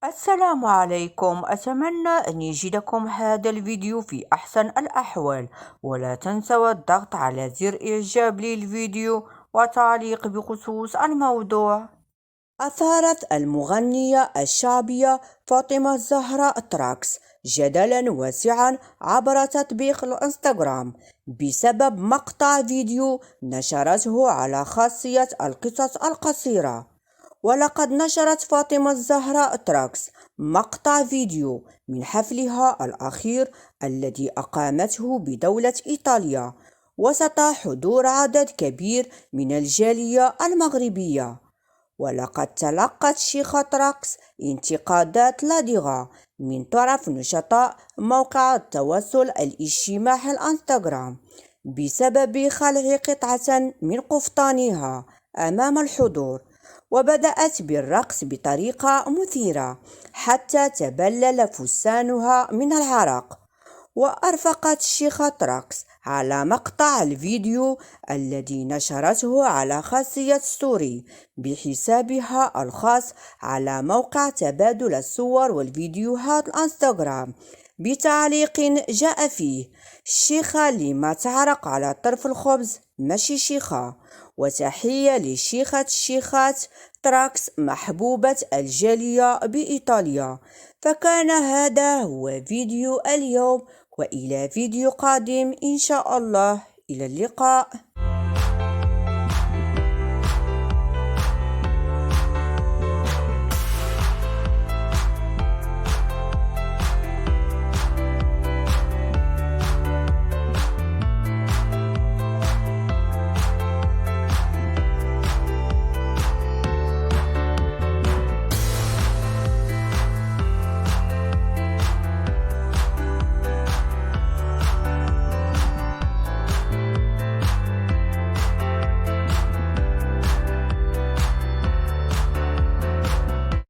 السلام عليكم. أتمنى أن يجدكم هذا الفيديو في أحسن الأحوال، ولا تنسوا الضغط على زر إعجاب للفيديو وتعليق بخصوص الموضوع. أثارت المغنية الشعبية فاطمة الزهراء تراكس جدلا واسعا عبر تطبيق الانستغرام بسبب مقطع فيديو نشرته على خاصية القصص القصيرة. ولقد نشرت فاطمة الزهراء تراكس مقطع فيديو من حفلها الأخير الذي أقامته بدولة إيطاليا وسط حضور عدد كبير من الجالية المغربية. ولقد تلقت شيخة تراكس انتقادات لاذعة من طرف نشطاء موقع التواصل الاجتماعي الانستغرام بسبب خلع قطعة من قفطانها أمام الحضور، وبدأت بالرقص بطريقة مثيرة حتى تبلل فستانها من العرق. وأرفقت الشيخة تراكس على مقطع الفيديو الذي نشرته على خاصية ستوري بحسابها الخاص على موقع تبادل الصور والفيديوهات الانستغرام بتعليق جاء فيه: الشيخة لما تعرق على طرف الخبز ماشي شيخة. وتحية لشيخة الشيخات تراكس محبوبة الجالية بإيطاليا. فكان هذا هو فيديو اليوم، وإلى فيديو قادم إن شاء الله. إلى اللقاء.